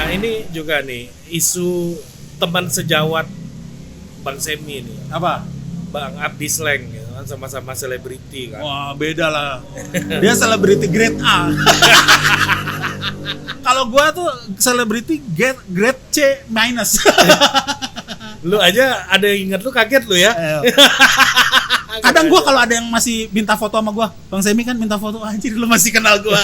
Nah ini juga nih isu teman sejawat Bang Semi nih, Apa? Bang Abdi Sleng ya kan, sama-sama selebriti kan. Wah, beda lah. Dia selebriti grade A. Kalau gua tuh selebriti grade C minus. Lu aja ada yang ingat, lu kaget lu ya. Kadang gua kalau ada yang masih minta foto sama gua, Bang Semi kan minta foto, anjir lu masih kenal gua.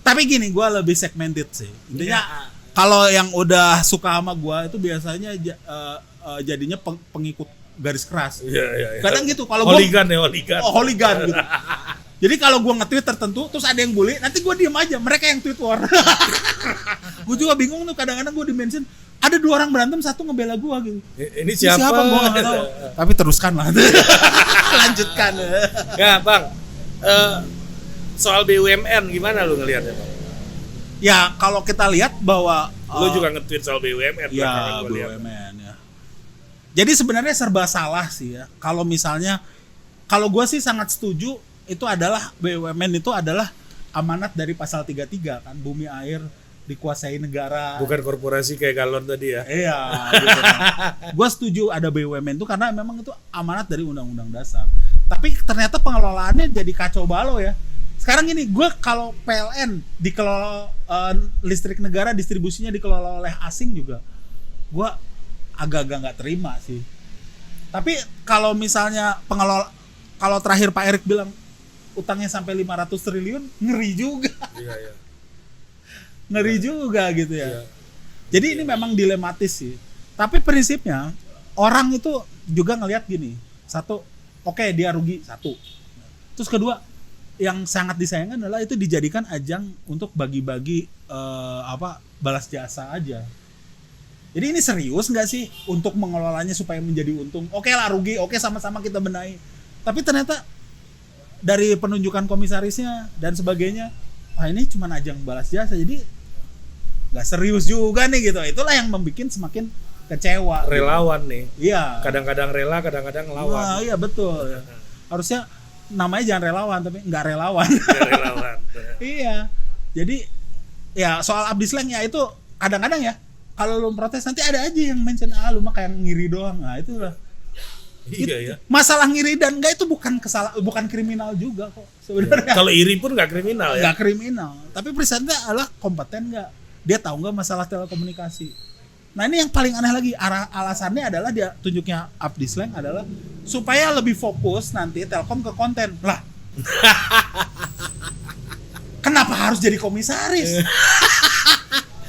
Tapi gini, gua lebih segmented sih. Intinya kalau yang udah suka sama gua itu biasanya jadinya pengikut garis keras. Iya. Kadang gitu kalau gua Holigan ya, holigan. Oh, hooligan gitu. Jadi kalau gua nge-tweet tertentu terus ada yang bully, nanti gua diem aja, mereka yang tweet war. Gua juga bingung tuh, kadang-kadang gua di-mention ada 2 orang berantem, satu ngebela gua gitu. Ini siapa? Gua nggak tahu. Tapi teruskan lah. Lanjutkan. Ya, Bang. Soal BUMN gimana lu ngelihatnya, Bang? Ya, kalau kita lihat bahwa Lu juga nge-tweet soal BUMN ya, belakangan gua lihat. BUMN ya. Jadi sebenarnya serba salah sih ya. Kalau misalnya, kalau gue sih sangat setuju itu adalah BUMN itu adalah amanat dari pasal 33 kan, bumi air dikuasai negara. Bukan korporasi kayak galon tadi ya. Iya. Gitu kan. Gue setuju ada BUMN itu karena memang itu amanat dari Undang-Undang Dasar. Tapi ternyata pengelolaannya jadi kacau balau ya. Sekarang gini, gue kalau PLN dikelola listrik negara distribusinya dikelola oleh asing juga, gue agak-agak nggak terima sih. Tapi kalau misalnya kalau terakhir Pak Erick bilang utangnya sampai 500 triliun, ngeri juga. Iya. Ngeri juga gitu ya. Iya. Jadi ini memang dilematis sih. Tapi prinsipnya orang itu juga ngelihat gini, satu, oke, dia rugi satu. Terus kedua, yang sangat disayangkan adalah itu dijadikan ajang untuk bagi-bagi balas jasa aja. Jadi ini serius nggak sih untuk mengelolanya supaya menjadi untung? Oke lah rugi, oke sama-sama kita benahi. Tapi ternyata dari penunjukan komisarisnya dan sebagainya, wah ini cuma ajang balas jasa. Jadi nggak serius juga nih gitu. Itulah yang membuat semakin kecewa. Relawan nih. Iya. Kadang-kadang rela, kadang-kadang lawan. Wah, iya betul. Harusnya namanya jangan relawan tapi nggak relawan. Relawan. Iya. Jadi ya soal Abdi Sleng ya itu kadang-kadang ya kalau lu protes nanti ada aja yang mention lu mah kayak ngiri doang. Nah, itulah. Iya ya. Masalah ngiri dan enggak itu bukan kriminal juga kok sebenarnya. Kalau iri pun nggak kriminal ya. Nggak kriminal, tapi presentnya adalah kompeten nggak? Dia tahu nggak masalah telekomunikasi? Nah ini yang paling aneh lagi, alasannya adalah dia tunjuknya Abdi Sleng adalah supaya lebih fokus nanti Telkom ke konten. Lah, kenapa harus jadi komisaris?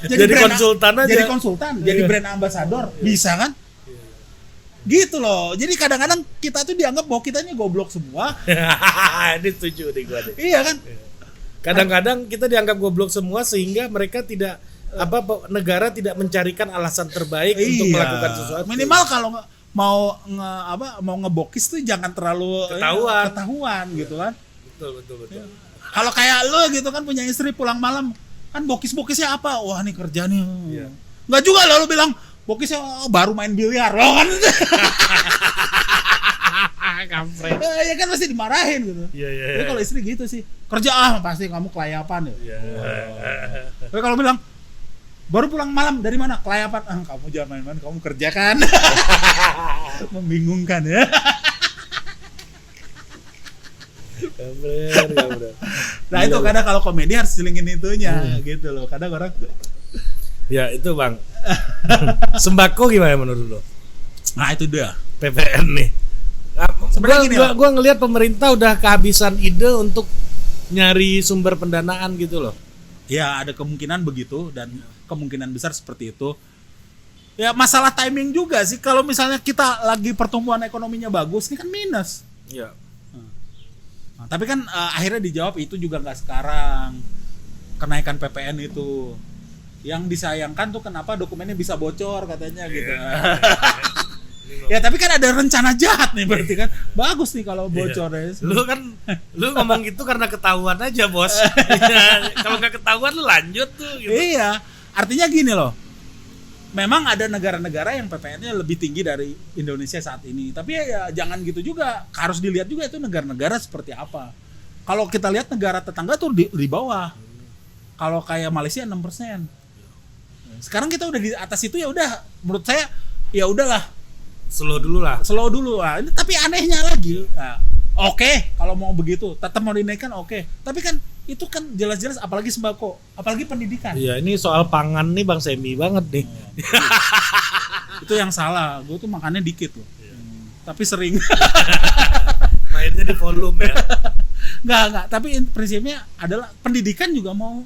Jadi konsultan aja. Jadi konsultan, jadi brand ambassador, bisa kan? Gitu loh. Jadi kadang-kadang kita tuh dianggap bahwa kita ini goblok semua. Ini setuju nih gua deh. Iya kan? Kadang-kadang kita dianggap goblok semua sehingga mereka tidak negara tidak mencarikan alasan terbaik untuk melakukan sesuatu. Minimal kalau mau ngebokis tuh jangan terlalu ketahuan gitu kan. Betul. Kalau kayak lu gitu kan punya istri pulang malam kan bokis-bokisnya apa? Wah, nih kerjanya. Iya. Enggak juga lo bilang bokisnya baru main biliar. Loh kan. Kampret. Ya kan pasti dimarahin gitu. Iya. Tapi kalau istri gitu sih, kerja pasti kamu kelayapan ya. Iya. Tapi kalau bilang baru pulang malam dari mana? Kelayapan. Kamu jangan main-main, kamu kerja kan. Membingungkan ya. Kampret. Nah itu kadang kalau komedi harus selingin itunya gitu loh. Kadang orang ya itu Bang. Sembako gimana menurut lo? nah itu dia. PPN nih. Sebenarnya gini, Gua ngelihat pemerintah udah kehabisan ide untuk nyari sumber pendanaan gitu loh. Ya ada kemungkinan begitu dan kemungkinan besar seperti itu. Ya masalah timing juga sih. Kalau misalnya kita lagi pertumbuhan ekonominya bagus, ini kan minus. Iya. Nah, tapi kan akhirnya dijawab itu juga nggak sekarang kenaikan PPN itu. Yang disayangkan tuh kenapa dokumennya bisa bocor katanya gitu. Ya tapi kan ada rencana jahat nih berarti kan. Bagus nih kalau bocor ya. Lu ngomong gitu karena ketahuan aja, Bos. Kalau nggak ketahuan lu lanjut tuh gitu. Iya. Artinya gini loh. Memang ada negara-negara yang PPN-nya lebih tinggi dari Indonesia saat ini. Tapi ya jangan gitu juga. Harus dilihat juga itu negara-negara seperti apa. Kalau kita lihat negara tetangga tuh di bawah. Kalau kayak Malaysia 6%. Sekarang kita udah di atas itu, ya udah menurut saya ya udahlah, Slow dulu lah. Ini tapi anehnya lagi. Nah, oke, kalau mau begitu, tetap mau dinaikkan oke. Tapi kan itu kan jelas-jelas, apalagi sembako, apalagi pendidikan. Iya, ini soal pangan nih Bang Semi banget nih. Itu yang salah. Gue tuh makannya dikit loh. Tapi sering. Mainnya di volume ya. Enggak, tapi prinsipnya adalah pendidikan juga mau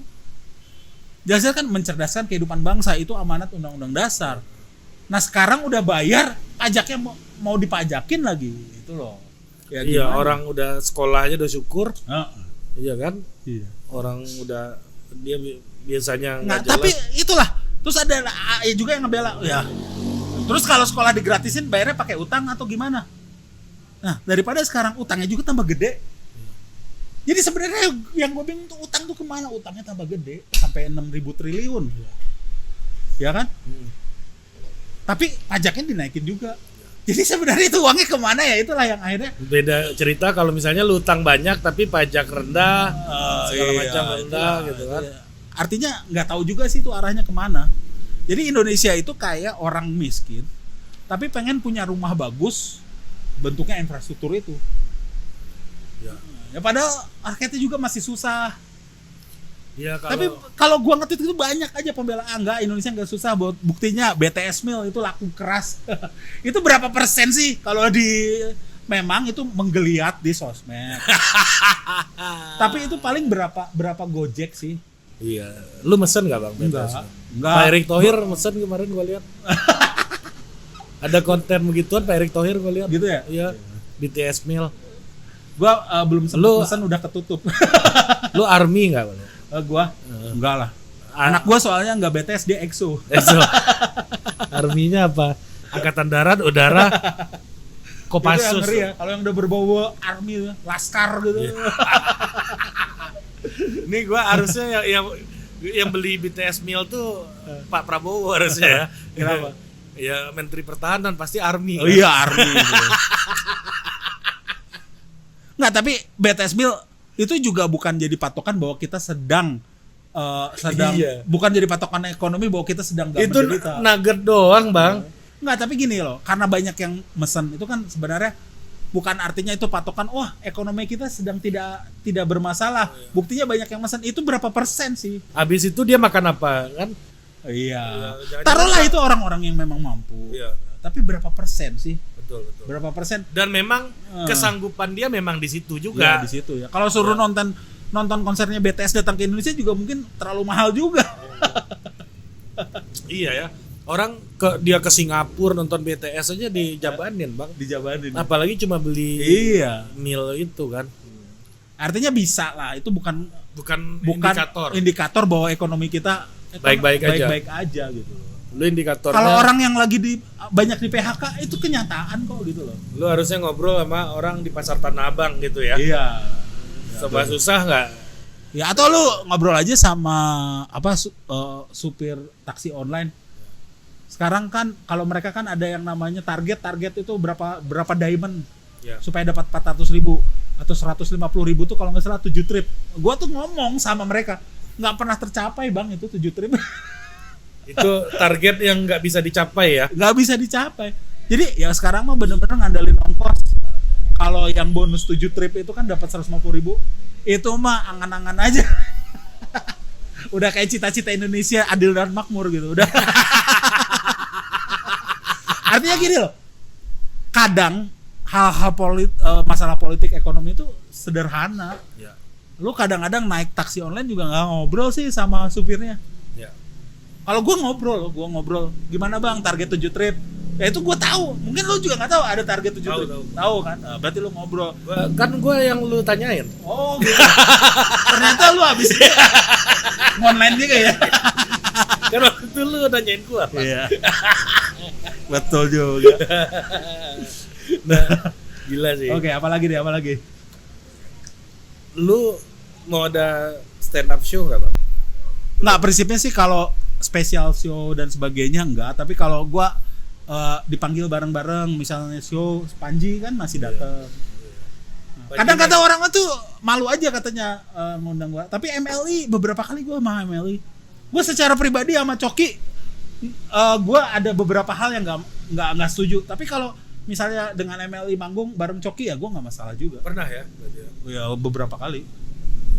jelas kan mencerdaskan kehidupan bangsa, itu amanat undang-undang dasar. Nah, sekarang udah bayar, pajaknya mau dipajakin lagi, itu loh. Ya, Iya, gimana? orang udah sekolah aja udah syukur. Iya kan? Iya. Orang udah dia biasanya Nah, nggak tapi jelas. itulah. Terus ada juga yang ngebela, ya. Terus kalau sekolah digratisin, bayarnya pakai utang atau gimana? Nah, daripada sekarang utangnya juga tambah gede. Jadi sebenarnya yang gue bingung tuh, utang tuh kemana? Utangnya tambah gede sampai 6.000 triliun, ya kan? Tapi pajaknya dinaikin juga. Jadi sebenarnya itu uangnya kemana ya? Itulah yang akhirnya Beda cerita kalau misalnya lu utang banyak tapi pajak rendah, segala iya, macam rendah itulah, gitu kan. iya. Artinya nggak tahu juga sih itu arahnya kemana. Jadi Indonesia itu kayak orang miskin, tapi pengen punya rumah bagus, bentuknya infrastruktur itu. Ya padahal rakyatnya juga masih susah. Iya, Tapi kalau gua nge-tweet itu banyak aja pembelaan, enggak, Indonesia enggak susah, buat buktinya BTS Meal itu laku keras. Itu berapa persen sih kalau memang itu menggeliat di sosmed. Tapi itu paling berapa Gojek sih? Iya, lu mesen nggak Bang? Enggak. Pak Erick Thohir mesen kemarin gua lihat. Ada konten begituan Pak Erick Thohir gua lihat. Gitu ya? Iya, BTS Meal. Gua belum sempet pesan, udah ketutup. Lu army nggak Bang? Gua enggak lah. Anak gua soalnya enggak BTS, dia EXO. So, arminya apa? Angkatan darat, udara, Itu yang Kopassus. ngeri ya, kalau yang udah berbau army, laskar gitu. Ini gua harusnya yang beli BTS Meal tuh Pak Prabowo harusnya ya. Kenapa? Ya Menteri Pertahanan pasti army. Oh iya, army. Gitu. Nggak, tapi BTS Meal itu juga bukan jadi patokan bahwa kita sedang Iya. bukan jadi patokan ekonomi bahwa kita sedang nggak Itu menderita. nugget doang Bang. Nggak, tapi gini loh, karena banyak yang mesen, itu kan sebenarnya bukan artinya itu patokan, wah ekonomi kita sedang tidak bermasalah. Buktinya banyak yang mesen, itu berapa persen sih? Habis itu dia makan apa kan? Iya. jangan-jangan- Taruhlah itu orang-orang yang memang mampu. Iya. Tapi berapa persen sih? Betul. Berapa persen? Dan memang kesanggupan dia memang di situ Ya, juga. di situ ya. Kalau suruh nonton konsernya BTS datang ke Indonesia juga mungkin terlalu mahal juga. Iya ya. Orang dia ke Singapura nonton BTS aja dijabanin Bang. Dijabarin. Apalagi cuma beli Iya. meal itu kan. Artinya bisa lah, itu bukan Bukan indikator. indikator bahwa ekonomi kita Baik-baik aja. baik-baik aja gitu. Lu indikatornya. Kalau orang yang lagi banyak di PHK itu kenyataan kok gitu loh. Lu harusnya ngobrol sama orang di pasar Tanah Abang gitu ya. Iya. Serba susah nggak? Ya atau lu ngobrol aja sama supir taksi online. Sekarang kan kalau mereka kan ada yang namanya target itu berapa diamond Ya. supaya dapat 400.000 atau 150.000 tuh kalau nggak salah 7 trip. Gua tuh ngomong sama mereka, nggak pernah tercapai Bang itu 7 trip. Itu target yang nggak bisa dicapai ya. Nggak bisa dicapai. Jadi ya sekarang mah bener-bener ngandelin ongkos. Kalau yang bonus 7 trip itu kan dapat 150.000, itu mah angan-angan aja. Udah kayak cita-cita Indonesia adil dan makmur gitu. Udah. Artinya gini loh. Kadang hal-hal masalah politik ekonomi itu sederhana. Ya. Lu kadang-kadang naik taksi online juga nggak ngobrol sih sama supirnya. Ya. Kalau gue ngobrol, gimana Bang target 7 trip? Ya itu gue tahu. Mungkin lu juga nggak tahu ada target 7 trip. Tahu kan? Nah, berarti lu ngobrol. Kan gue yang lu tanyain. Oh gitu. Ternyata lu habis online juga ya. Kan waktu itu lu nanyain gue. Iya. Betul juga. Nah, gila sih. Oke, apalagi? Lu mau ada stand up show nggak Bang? Nggak, prinsipnya sih kalau special show dan sebagainya enggak, tapi kalau gua dipanggil bareng-bareng misalnya show Panji kan masih datang. Kadang kata orang tuh malu aja katanya ngundang gua. Tapi MLI beberapa kali gua sama MLI. Gua secara pribadi sama Coki gua ada beberapa hal yang nggak setuju. Tapi kalau misalnya dengan MLI manggung bareng Coki ya gua nggak masalah juga. Pernah ya? Berarti ya? Ya beberapa kali.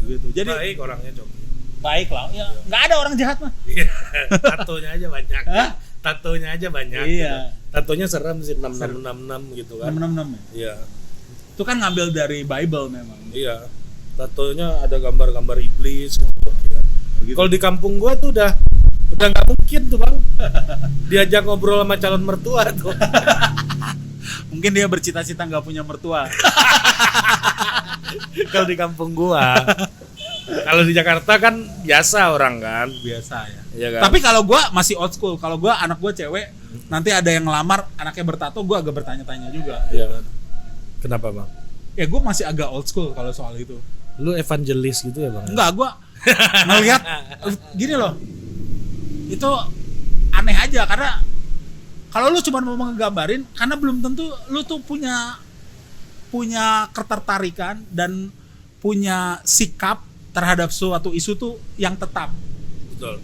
Gitu. Jadi baik orangnya Coki. baik lah. Ya nggak ada orang jahat mah. Iya. Tatonya aja banyak. Hah? Tatonya aja banyak. Iya. Gitu. Tatonya serem sih 6666 gitu kan. 666 ya. Iya. Itu kan ngambil dari Bible memang. Iya. Tatonya ada gambar-gambar iblis gitu. Ya. Gitu. Kalau di kampung gua tuh udah nggak mungkin tuh bang diajak ngobrol sama calon mertua tuh. Mungkin dia bercita-cita nggak punya mertua. Kalau di kampung gua. Kalau di Jakarta kan biasa orang kan. Biasa ya. Iya kan? Tapi kalau gua masih old school. Kalau gua anak gua cewek, nanti ada yang ngelamar anaknya bertato, gua agak bertanya-tanya juga. Iya. Kenapa bang? Ya gua masih agak old school kalau soal itu. Lu evangelis gitu ya bang? Enggak, gua ngelihat gini loh. Itu aneh aja karena kalau lu cuma mau ngegambarin, karena belum tentu lu tuh punya ketertarikan dan punya sikap terhadap suatu isu tuh yang tetap. Betul.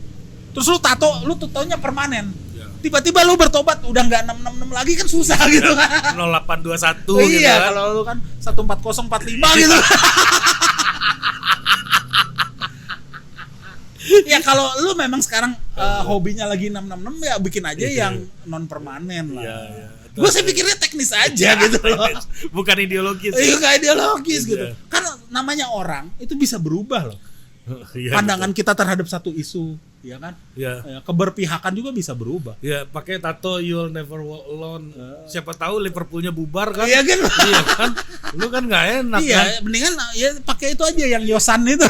Terus lu tato, lu tuh taunya permanen. Ya. Tiba-tiba lu bertobat udah nggak 666 lagi kan susah gitu kan. 0821 gitu Iya, kan. kalau lu kan 14045 gitu. Ya kalau lu memang sekarang hobinya lagi 666 ya bikin aja yang non permanen lah. Iya, iya. Gue sih pikirnya teknis aja gitu loh. Bukan ideologis. Iya, nggak ideologis gitu. Iya. Kan namanya orang itu bisa berubah loh. Iya, Pandangan kita terhadap satu isu, ya kan? Iya. Ya, keberpihakan juga bisa berubah. Ya pakai tato you'll never walk alone. Siapa tahu Liverpoolnya bubar kan? Iya kan? Iya kan? Lu kan nggak enak kan? Iya, mendingan ya pakai itu aja yang Yosan itu.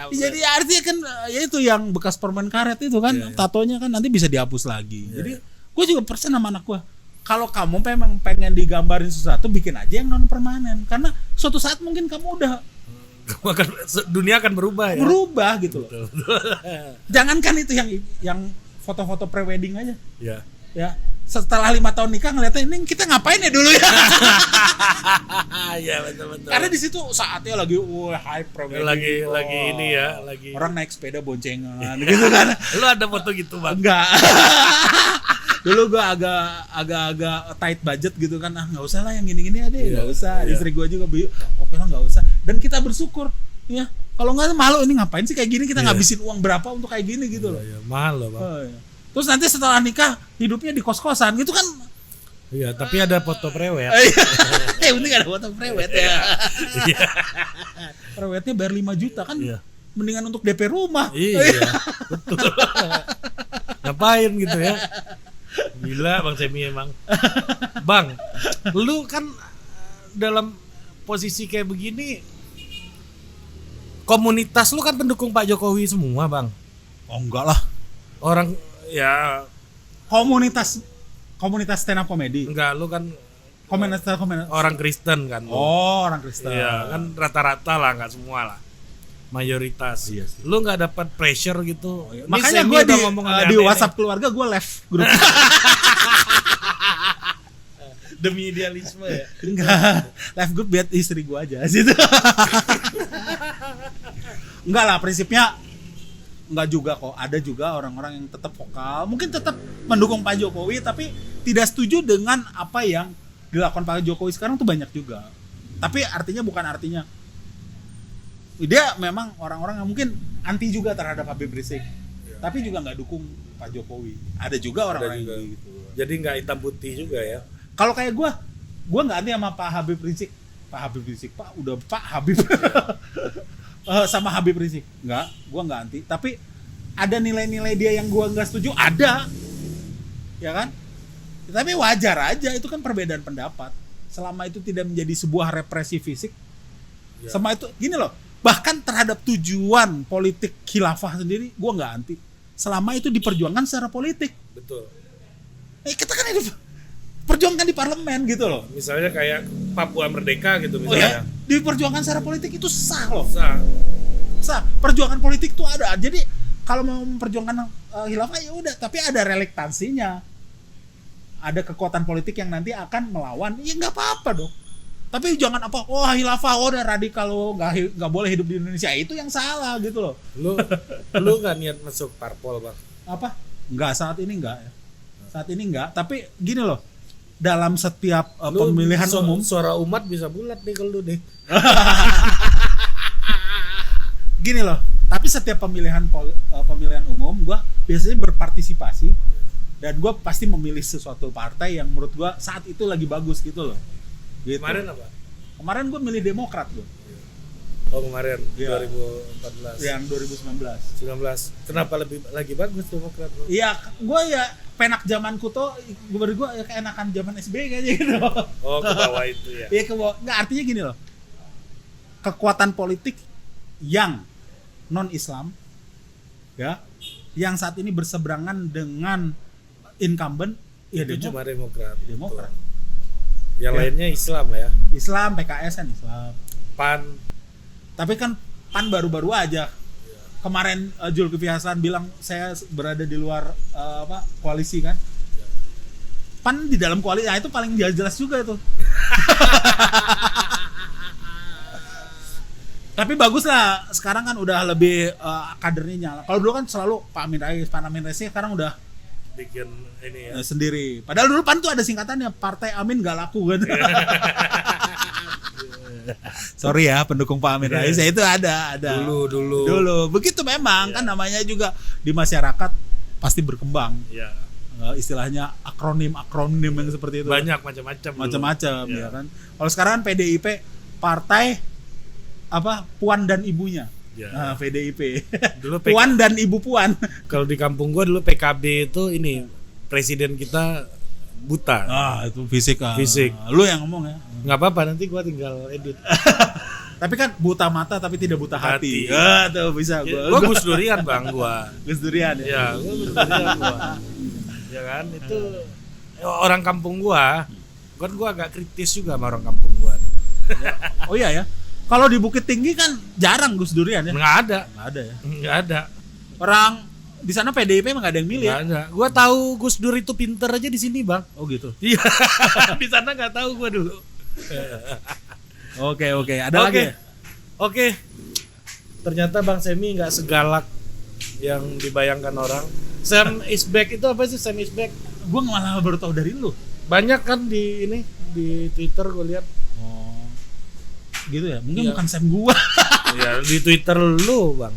Jadi artinya kan ya itu yang bekas permen karet itu kan, Iya. tatonya kan nanti bisa dihapus lagi. Jadi gue juga persen sama anak gue. Kalau kamu memang pengen digambarin sesuatu, bikin aja yang non permanen. Karena suatu saat mungkin kamu udah Dunia akan berubah ya. berubah gitu loh. Jangankan itu yang foto-foto prewedding aja. Ya. Ya, setelah 5 tahun nikah ngeliatnya ini kita ngapain ya dulu ya? Iya betul. Karena di situ saatnya lagi hype prewedding. Lagi ini ya, lagi. Orang naik sepeda boncengan gitu kan. Lu ada foto gitu bang? Enggak. Dulu gua agak tight budget gitu kan. Nggak usah lah yang gini-gini aja, nggak usah. Iya. Istri gua juga oke lah nggak usah. Dan kita bersyukur ya. Kalau nggak malu ini ngapain sih kayak gini, kita ngabisin uang berapa untuk kayak gini gitu loh. Iya, mahal loh bang. Oh, iya. Terus nanti setelah nikah hidupnya di kos-kosan gitu kan. Iya, tapi ada foto prewed. Yang penting ada foto prewed ya. Iya. Prewednya bayar 5 juta kan. Iya. Mendingan untuk DP rumah. Iya, betul. Ngapain gitu ya? Gila Bang Semi emang. Bang, lu kan dalam posisi kayak begini, komunitas lu kan pendukung Pak Jokowi semua, Bang. Oh enggak lah. Orang ya Komunitas stand up comedy. enggak, lu kan Komunitas orang Kristen kan. Lu. Oh, orang Kristen. Iya, kan rata-rata lah, enggak semua lah. Mayoritas. Iya sih. Lu nggak dapat pressure gitu. Ini Makanya Semi gue udah di ngomong di aneh-aneh WhatsApp keluarga gue live grup. demi idealisme ya. Enggak, live grup biar istri gue aja situ. Enggak lah, prinsipnya enggak juga kok. Ada juga orang-orang yang tetap vokal, mungkin tetap mendukung Pak Jokowi tapi tidak setuju dengan apa yang dilakukan Pak Jokowi sekarang tuh banyak juga. Tapi bukan artinya dia memang orang-orang yang mungkin anti juga terhadap Habib Rizik, tapi juga nggak dukung Pak Jokowi. Ada juga orang-orang yang gitu. Jadi nggak hitam putih juga ya. Kalau kayak gue nggak anti sama Pak Habib Rizik. Pak udah Pak Habib sama Habib Rizik. Gue nggak anti. Tapi ada nilai-nilai dia yang gue nggak setuju, ada, ya kan? Tapi wajar aja, itu kan perbedaan pendapat. Selama itu tidak menjadi sebuah represi fisik, sama itu gini loh. Bahkan terhadap tujuan politik khilafah sendiri, gue nggak anti. Selama itu diperjuangkan secara politik. Betul. Kita kan perjuangkan di parlemen gitu loh. Misalnya kayak Papua Merdeka gitu Oh ya, misalnya. diperjuangkan secara politik itu sah loh. Sah. Perjuangan politik itu ada. Jadi kalau mau memperjuangkan khilafah ya udah, tapi ada relektansinya. ada kekuatan politik yang nanti akan melawan, ya nggak apa-apa dong. Tapi jangan khilafah, udah radikal, nggak boleh hidup di Indonesia, itu yang salah gitu loh. Lu nggak niat masuk parpol bang? Apa? Nggak, saat ini nggak ya. Saat ini nggak, tapi gini loh, dalam setiap pemilihan umum, suara umat bisa bulat nih kalau lu nih. gini loh, tapi setiap pemilihan umum gue biasanya berpartisipasi dan gue pasti memilih sesuatu partai yang menurut gue saat itu lagi bagus gitu loh. Gitu. Kemarin apa? Kemarin gue milih Demokrat gue. Oh kemarin Ya. 2014. Yang 2019. 19. Kenapa lagi bagus Demokrat? Iya, gue ya penak zamanku tuh, gue ya keenakan zaman SBY kayaknya gitu. Oh ke bawah itu ya. Iya ke bawah. Nggak, artinya gini loh. Kekuatan politik yang non Islam ya, yang saat ini berseberangan dengan incumbent ya Itu cuma Demokrat. Demokrat. Yang Ya. lainnya Islam ya. Islam, PKS kan Islam. PAN. Tapi kan PAN baru-baru aja. Kemarin Zulkifli Hasan bilang saya berada di luar koalisi kan. PAN di dalam koalisi, nah itu paling jelas juga itu. Tapi bagus lah, sekarang kan udah lebih kadernya nyala. Kalau dulu kan selalu Pak Amin Rais sekarang udah Bikin ini ya. sendiri. Padahal dulu PAN tuh ada singkatannya, Partai Amin Gak Laku kan. Sorry ya pendukung Pak Amin Rais, itu ada. Dulu. Begitu memang kan namanya juga di masyarakat pasti berkembang. Iya. Istilahnya akronim yang seperti itu. Banyak macam-macam. Ya kan. Kalau sekarang kan PDIP Partai Puan dan Ibunya. Ya. Nah, PDIP. Dulu Puan dan Ibu Puan. Kalau di kampung gua dulu PKB itu ini presiden kita buta. Itu fisik. Fisik. Lu yang ngomong ya. Nggak apa-apa, nanti gua tinggal edit. Tapi kan buta mata tapi tidak buta hati. Tuh bisa Gua Gus Durian bang gua. Gus Durian ya. Ya, gua Gus Durian gua. Ya kan itu orang kampung gua. Kan gua agak kritis juga sama orang kampung gua nih. Oh iya ya. Kalau di Bukit Tinggi kan jarang Gus Durian ya. Nggak ada. Nggak ada ya. Nggak ada. Orang di sana PDIP emang nggak ada yang milih. Nggak ada. Gua tahu Gus Dur itu pinter aja di sini bang. Oh gitu. Iya. Di sana nggak tahu gua dulu. Oke. Ada lagi. Oke. Ternyata Bang Semi nggak segalak yang dibayangkan orang. Sam is back itu apa sih Sam is back? Gue malah baru tahu dari lu. Banyak kan di Twitter gue lihat. Oh. Gitu ya. Mungkin Iya. bukan Sam gua. Ya di Twitter lu bang.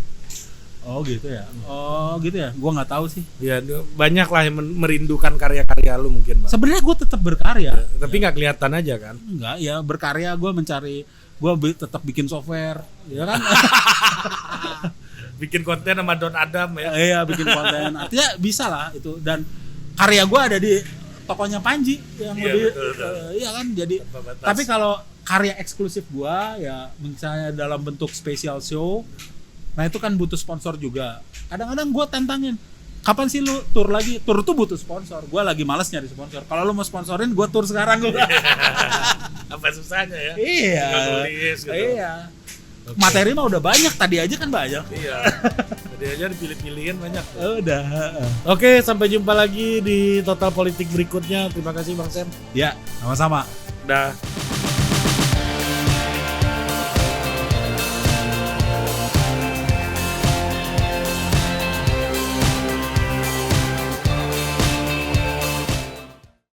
Oh gitu ya. Oh gitu ya. Gua nggak tahu sih. Ya banyak lah yang merindukan karya-karya lu mungkin bang. Sebenarnya gue tetap berkarya. Ya, tapi nggak kelihatan aja kan. Enggak ya, berkarya gue mencari, tetap bikin software, ya kan? Bikin konten sama Don Adam ya. Iya, bikin konten. Artinya bisa lah itu, dan karya gue ada di tokonya Panji yang Iya, lebih betul. iya kan, jadi Tanpa batas. tapi kalau karya eksklusif gue ya misalnya dalam bentuk special show, nah itu kan butuh sponsor juga. Kadang-kadang gue tantangin, kapan sih lu tur lagi? Tur tuh butuh sponsor. Gue lagi males nyari sponsor. Kalau lu mau sponsorin, gue tur sekarang gue. Apa susahnya ya? Iya. Tinggal tulis gitu. Iya. Oke. Materi mah udah banyak, tadi aja kan banyak. Iya. Tadi aja dipilih-pilihin banyak. Udah. Oke, sampai jumpa lagi di Total Politik berikutnya. Terima kasih Bang Sam. Ya, sama-sama. Dah.